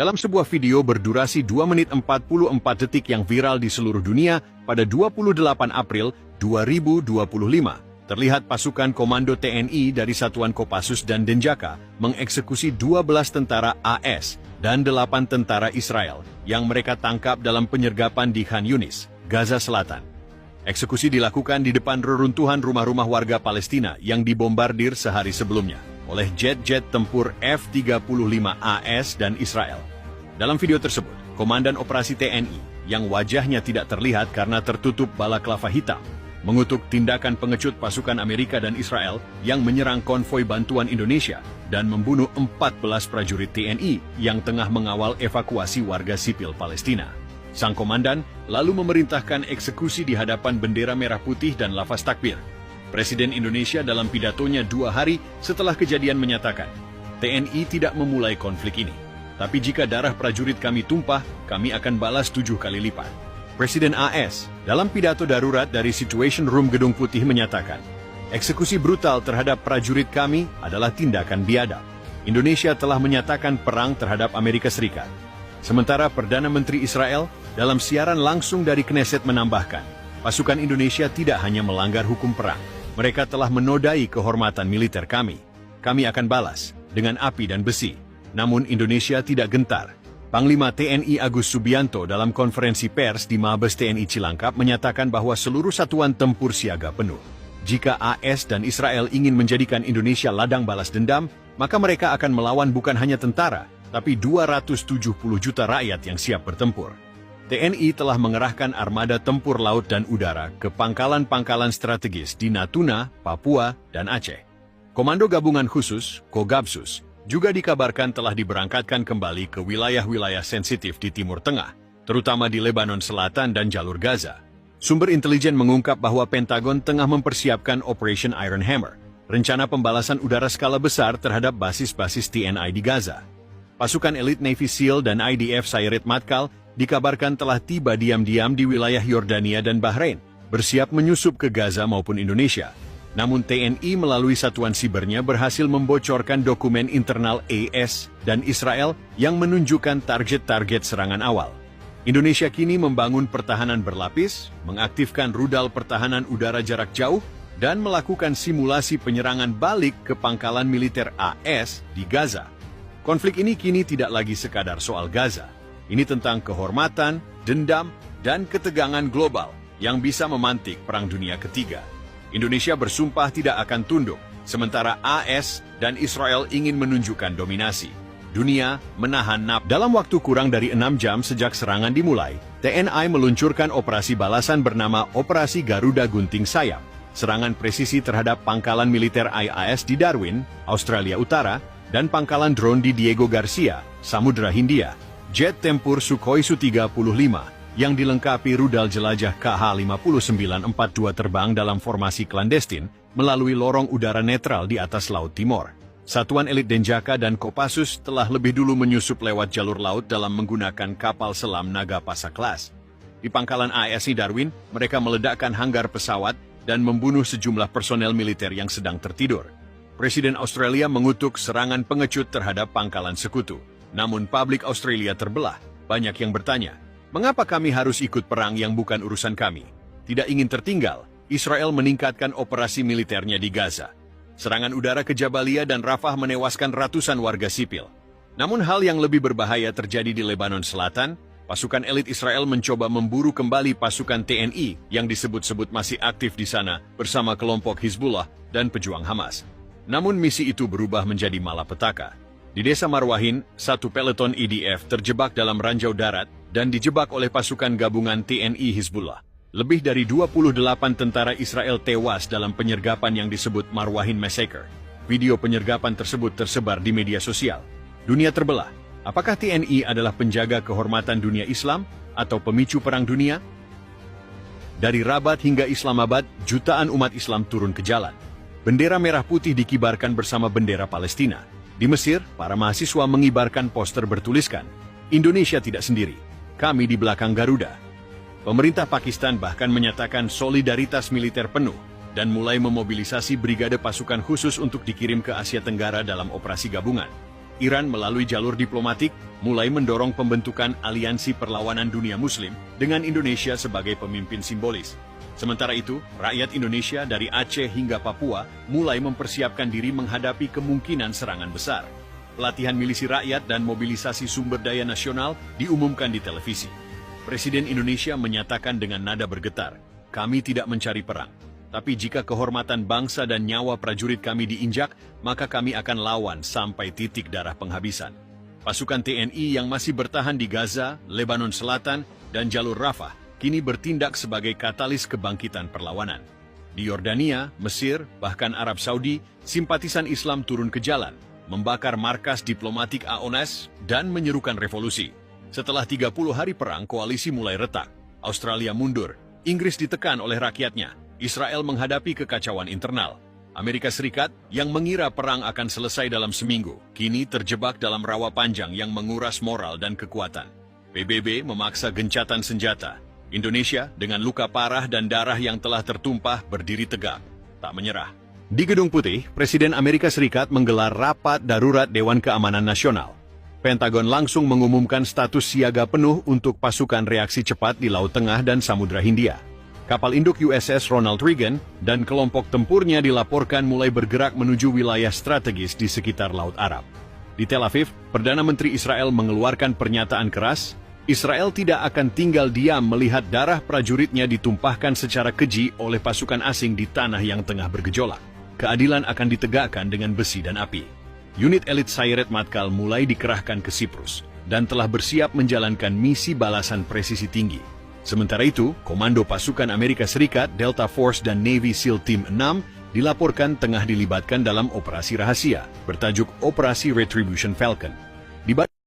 Dalam sebuah video berdurasi 2 menit 44 detik yang viral di seluruh dunia pada 28 April 2025, terlihat pasukan komando TNI dari Satuan Kopassus dan Denjaka mengeksekusi 12 tentara AS dan 8 tentara Israel yang mereka tangkap dalam penyergapan di Khan Yunis, Gaza Selatan. Eksekusi dilakukan di depan reruntuhan rumah-rumah warga Palestina yang dibombardir sehari sebelumnya oleh jet-jet tempur F-35AS dan Israel. Dalam video tersebut, Komandan Operasi TNI yang wajahnya tidak terlihat karena tertutup balaklava hitam, mengutuk tindakan pengecut pasukan Amerika dan Israel yang menyerang konvoi bantuan Indonesia dan membunuh 14 prajurit TNI yang tengah mengawal evakuasi warga sipil Palestina. Sang komandan lalu memerintahkan eksekusi di hadapan bendera merah putih dan lafaz takbir. Presiden Indonesia dalam pidatonya 2 hari setelah kejadian menyatakan, TNI tidak memulai konflik ini, tapi jika darah prajurit kami tumpah, kami akan balas 7 kali lipat. Presiden AS dalam pidato darurat dari Situation Room Gedung Putih menyatakan, eksekusi brutal terhadap prajurit kami adalah tindakan biadab. Indonesia telah menyatakan perang terhadap Amerika Serikat. Sementara Perdana Menteri Israel dalam siaran langsung dari Knesset menambahkan, pasukan Indonesia tidak hanya melanggar hukum perang, mereka telah menodai kehormatan militer kami. Kami akan balas dengan api dan besi. Namun Indonesia tidak gentar. Panglima TNI Agus Subianto dalam konferensi pers di Mabes TNI Cilangkap menyatakan bahwa seluruh satuan tempur siaga penuh. Jika AS dan Israel ingin menjadikan Indonesia ladang balas dendam, maka mereka akan melawan bukan hanya tentara, tapi 270 juta rakyat yang siap bertempur. TNI telah mengerahkan armada tempur laut dan udara ke pangkalan-pangkalan strategis di Natuna, Papua, dan Aceh. Komando Gabungan Khusus, Kogabsus, juga dikabarkan telah diberangkatkan kembali ke wilayah-wilayah sensitif di Timur Tengah, terutama di Lebanon Selatan dan jalur Gaza. Sumber intelijen mengungkap bahwa Pentagon tengah mempersiapkan Operation Iron Hammer, rencana pembalasan udara skala besar terhadap basis-basis TNI di Gaza. Pasukan elit Navy SEAL dan IDF Sayeret Matkal dikabarkan telah tiba diam-diam di wilayah Yordania dan Bahrain, bersiap menyusup ke Gaza maupun Indonesia. Namun TNI melalui satuan sibernya berhasil membocorkan dokumen internal AS dan Israel yang menunjukkan target-target serangan awal. Indonesia kini membangun pertahanan berlapis, mengaktifkan rudal pertahanan udara jarak jauh, dan melakukan simulasi penyerangan balik ke pangkalan militer AS di Gaza. Konflik ini kini tidak lagi sekadar soal Gaza. Ini tentang kehormatan, dendam, dan ketegangan global yang bisa memantik Perang Dunia Ketiga. Indonesia bersumpah tidak akan tunduk, sementara AS dan Israel ingin menunjukkan dominasi. Dunia menahan napas. Dalam waktu kurang dari 6 jam sejak serangan dimulai, TNI meluncurkan operasi balasan bernama Operasi Garuda Gunting Sayap. Serangan presisi terhadap pangkalan militer IAS di Darwin, Australia Utara, dan pangkalan drone di Diego Garcia, Samudra Hindia. Jet tempur Sukhoi Su-35 yang dilengkapi rudal jelajah KH-5942 terbang dalam formasi klandestin melalui lorong udara netral di atas Laut Timor. Satuan elit Denjaka dan Kopassus telah lebih dulu menyusup lewat jalur laut dalam menggunakan kapal selam Nagapasa kelas. Di pangkalan ASI Darwin, mereka meledakkan hanggar pesawat dan membunuh sejumlah personel militer yang sedang tertidur. Presiden Australia mengutuk serangan pengecut terhadap pangkalan sekutu. Namun publik Australia terbelah. Banyak yang bertanya, mengapa kami harus ikut perang yang bukan urusan kami? Tidak ingin tertinggal, Israel meningkatkan operasi militernya di Gaza. Serangan udara ke Jabalia dan Rafah menewaskan ratusan warga sipil. Namun hal yang lebih berbahaya terjadi di Lebanon Selatan. Pasukan elit Israel mencoba memburu kembali pasukan TNI yang disebut-sebut masih aktif di sana bersama kelompok Hizbullah dan pejuang Hamas. Namun misi itu berubah menjadi malapetaka. Di desa Marwahin, satu peleton IDF terjebak dalam ranjau darat dan dijebak oleh pasukan gabungan TNI Hizbullah. Lebih dari 28 tentara Israel tewas dalam penyergapan yang disebut Marwahin Massacre. Video penyergapan tersebut tersebar di media sosial. Dunia terbelah. Apakah TNI adalah penjaga kehormatan dunia Islam atau pemicu perang dunia? Dari Rabat hingga Islamabad, jutaan umat Islam turun ke jalan. Bendera merah putih dikibarkan bersama bendera Palestina. Di Mesir, para mahasiswa mengibarkan poster bertuliskan, Indonesia tidak sendiri, kami di belakang Garuda. Pemerintah Pakistan bahkan menyatakan solidaritas militer penuh dan mulai memobilisasi brigade pasukan khusus untuk dikirim ke Asia Tenggara dalam operasi gabungan. Iran melalui jalur diplomatik mulai mendorong pembentukan aliansi perlawanan dunia muslim dengan Indonesia sebagai pemimpin simbolis. Sementara itu, rakyat Indonesia dari Aceh hingga Papua mulai mempersiapkan diri menghadapi kemungkinan serangan besar. Pelatihan milisi rakyat dan mobilisasi sumber daya nasional diumumkan di televisi. Presiden Indonesia menyatakan dengan nada bergetar, "Kami tidak mencari perang. Tapi jika kehormatan bangsa dan nyawa prajurit kami diinjak, maka kami akan lawan sampai titik darah penghabisan." Pasukan TNI yang masih bertahan di Gaza, Lebanon Selatan, dan jalur Rafah kini bertindak sebagai katalis kebangkitan perlawanan. Di Yordania, Mesir, bahkan Arab Saudi, simpatisan Islam turun ke jalan, membakar markas diplomatik AONAS, dan menyerukan revolusi. Setelah 30 hari perang, koalisi mulai retak. Australia mundur, Inggris ditekan oleh rakyatnya, Israel menghadapi kekacauan internal. Amerika Serikat yang mengira perang akan selesai dalam seminggu, kini terjebak dalam rawa panjang yang menguras moral dan kekuatan. PBB memaksa gencatan senjata. Indonesia dengan luka parah dan darah yang telah tertumpah berdiri tegak, tak menyerah. Di Gedung Putih, Presiden Amerika Serikat menggelar rapat darurat Dewan Keamanan Nasional. Pentagon langsung mengumumkan status siaga penuh untuk pasukan reaksi cepat di Laut Tengah dan Samudra Hindia. Kapal induk USS Ronald Reagan dan kelompok tempurnya dilaporkan mulai bergerak menuju wilayah strategis di sekitar Laut Arab. Di Tel Aviv, Perdana Menteri Israel mengeluarkan pernyataan keras, Israel tidak akan tinggal diam melihat darah prajuritnya ditumpahkan secara keji oleh pasukan asing di tanah yang tengah bergejolak. Keadilan akan ditegakkan dengan besi dan api. Unit elit Sayeret Matkal mulai dikerahkan ke Siprus dan telah bersiap menjalankan misi balasan presisi tinggi. Sementara itu, Komando Pasukan Amerika Serikat, Delta Force dan Navy SEAL Team 6 dilaporkan tengah dilibatkan dalam operasi rahasia bertajuk Operasi Retribution Falcon.